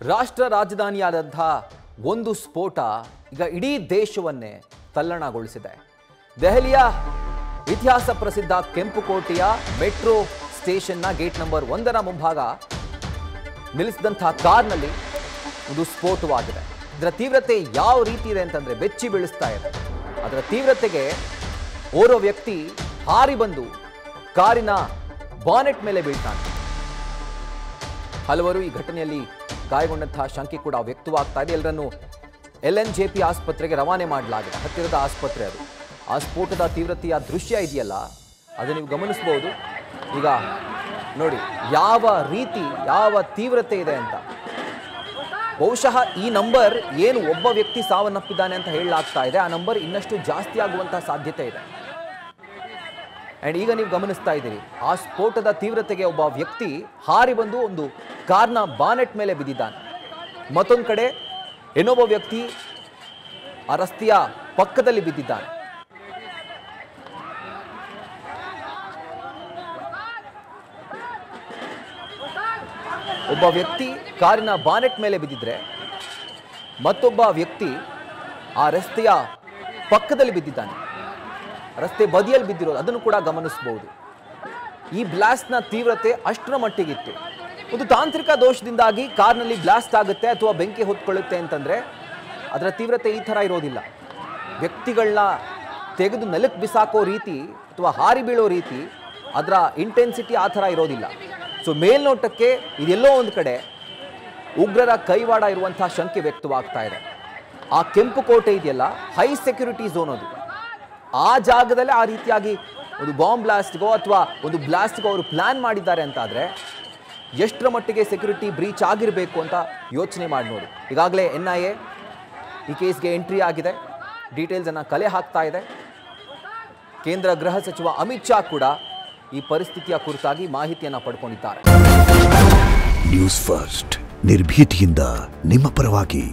ರಾಷ್ಟ್ರ ರಾಜಧಾನಿಯಾದಂತಹ ಒಂದು ಸ್ಫೋಟ ಈಗ ಇಡೀ ದೇಶವನ್ನೇ ತಲ್ಲಣಗೊಳಿಸಿದೆ. ದೆಹಲಿಯ ಇತಿಹಾಸ ಪ್ರಸಿದ್ಧ ಕೆಂಪುಕೋಟೆಯ ಮೆಟ್ರೋ ಸ್ಟೇಷನ್ನ ಗೇಟ್ ನಂಬರ್ 1ರ ಮುಂಭಾಗ ನಿಲ್ಲಿಸಿದಂತಹ ಕಾರ್ನಲ್ಲಿ ಒಂದು ಸ್ಫೋಟವಾಗಿದೆ. ಇದರ ತೀವ್ರತೆ ಯಾವ ರೀತಿ ಇದೆ ಅಂತಂದ್ರೆ ಬೆಚ್ಚಿ ಬೀಳಿಸ್ತಾ ಇದೆ. ಅದರ ತೀವ್ರತೆಗೆ ಓರ್ವ ವ್ಯಕ್ತಿ ಹಾರಿ ಬಂದು ಕಾರಿನ ಬಾನೆಟ್ ಮೇಲೆ ಬೀಳ್ತಾನೆ. ಹಲವರು ಈ ಘಟನೆಯಲ್ಲಿ ಗಾಯಗೊಂಡಂತಹ ಶಂಕೆ ಕೂಡ ವ್ಯಕ್ತವಾಗ್ತಾ ಇದೆ. ಎಲ್ಲರನ್ನು LNJP ಆಸ್ಪತ್ರೆಗೆ ರವಾನೆ ಮಾಡಲಾಗಿದೆ. ಹತ್ತಿರದ ಆಸ್ಪತ್ರೆ ಅದು. ಆ ಸ್ಫೋಟದ ತೀವ್ರತೆಯ ದೃಶ್ಯ ಇದೆಯಲ್ಲ ಅದನ್ನು ನೀವು ಗಮನಿಸಬಹುದು. ಈಗ ನೋಡಿ ಯಾವ ರೀತಿ ಯಾವ ತೀವ್ರತೆ ಇದೆ ಅಂತ. ಬಹುಶಃ ಈ ನಂಬರ್ ಏನು ಒಬ್ಬ ವ್ಯಕ್ತಿ ಸಾವನ್ನಪ್ಪಿದ್ದಾನೆ ಅಂತ ಹೇಳಲಾಗ್ತಾ ಇದೆ, ಆ ನಂಬರ್ ಇನ್ನಷ್ಟು ಜಾಸ್ತಿ ಆಗುವಂತಹ ಸಾಧ್ಯತೆ ಇದೆ. ಅಂಡ್ ಈಗ ನೀವು ಗಮನಿಸ್ತಾ ಇದ್ದೀರಿ ಆ ಸ್ಫೋಟದ ತೀವ್ರತೆಗೆ ಒಬ್ಬ ವ್ಯಕ್ತಿ ಹಾರಿ ಬಂದು ಒಂದು ಕಾರ್ನ ಬಾನೆಟ್ ಮೇಲೆ ಬಿದ್ದಿದ್ದಾನೆ. ಮತ್ತೊಂದು ಕಡೆ ಇನ್ನೊಬ್ಬ ವ್ಯಕ್ತಿ ಆ ರಸ್ತೆಯ ಪಕ್ಕದಲ್ಲಿ ಬಿದ್ದಿದ್ದಾನೆ. ಒಬ್ಬ ವ್ಯಕ್ತಿ ಕಾರಿನ ಬಾನೆಟ್ ಮೇಲೆ ಬಿದ್ದಿದ್ರೆ ಮತ್ತೊಬ್ಬ ವ್ಯಕ್ತಿ ಆ ರಸ್ತೆಯ ಪಕ್ಕದಲ್ಲಿ ಬಿದ್ದಿದ್ದಾನೆ. ರಸ್ತೆ ಬದಿಯಲ್ಲಿ ಬಿದ್ದಿರೋದು ಅದನ್ನು ಕೂಡ ಗಮನಿಸಬಹುದು. ಈ ಬ್ಲಾಸ್ಟ್ನ ತೀವ್ರತೆ ಅಷ್ಟರ ಮಟ್ಟಿಗಿತ್ತು. ಒಂದು ತಾಂತ್ರಿಕ ದೋಷದಿಂದಾಗಿ ಕಾರ್ನಲ್ಲಿ ಬ್ಲಾಸ್ಟ್ ಆಗುತ್ತೆ ಅಥವಾ ಬೆಂಕಿ ಹೊತ್ಕೊಳ್ಳುತ್ತೆ ಅಂತಂದ್ರೆ ಅದರ ತೀವ್ರತೆ ಈ ಥರ ಇರೋದಿಲ್ಲ. ವ್ಯಕ್ತಿಗಳನ್ನ ತೆಗೆದು ನೆಲಕ್ಕೆ ಬಿಸಾಕೋ ರೀತಿ ಅಥವಾ ಹಾರಿ ಬೀಳೋ ರೀತಿ ಅದರ ಇಂಟೆನ್ಸಿಟಿ ಆ ಥರ ಇರೋದಿಲ್ಲ. ಸೊ ಮೇಲ್ನೋಟಕ್ಕೆ ಇದೆಲ್ಲೋ ಒಂದು ಕಡೆ ಉಗ್ರರ ಕೈವಾಡ ಇರುವಂತಹ ಶಂಕೆ ವ್ಯಕ್ತವಾಗ್ತಾ ಇದೆ. ಆ ಕೆಂಪುಕೋಟೆ ಇದೆಯಲ್ಲ ಹೈ ಸೆಕ್ಯೂರಿಟಿ ಝೋನ್ ಅದು. ಆ ಜಾಗದಲ್ಲಿ ಆ ರೀತಿಯಾಗಿ ಒಂದು ಬಾಂಬ್ ಬ್ಲಾಸ್ಟ್ಗೋ ಅಥವಾ ಒಂದು ಬ್ಲಾಸ್ಟ್ಗೋ ಅವರು ಪ್ಲಾನ್ ಮಾಡಿದ್ದಾರೆ ಅಂತಾದರೆ ಎಷ್ಟರ ಮಟ್ಟಿಗೆ ಸೆಕ್ಯೂರಿಟಿ ಬ್ರೀಚ್ ಆಗಿರಬೇಕು ಅಂತ ಯೋಚನೆ ಮಾಡಿ ನೋಡಿ. ಈಗಾಗಲೇ NIA ಈ ಕೇಸ್ಗೆ ಎಂಟ್ರಿ ಆಗಿದೆ. ಡೀಟೇಲ್ಸನ್ನು ಕಲೆ ಹಾಕ್ತಾ ಇದೆ. ಕೇಂದ್ರ ಗೃಹ ಸಚಿವ ಅಮಿತ್ ಶಾ ಕೂಡ ಈ ಪರಿಸ್ಥಿತಿಯ ಕುರಿತಾಗಿ ಮಾಹಿತಿಯನ್ನು ಪಡ್ಕೊಂಡಿದ್ದಾರೆ. ನ್ಯೂಸ್ ಫಸ್ಟ್ ನಿರ್ಭೀತಿಯಿಂದ ನಿಮ್ಮ ಪರವಾಗಿ.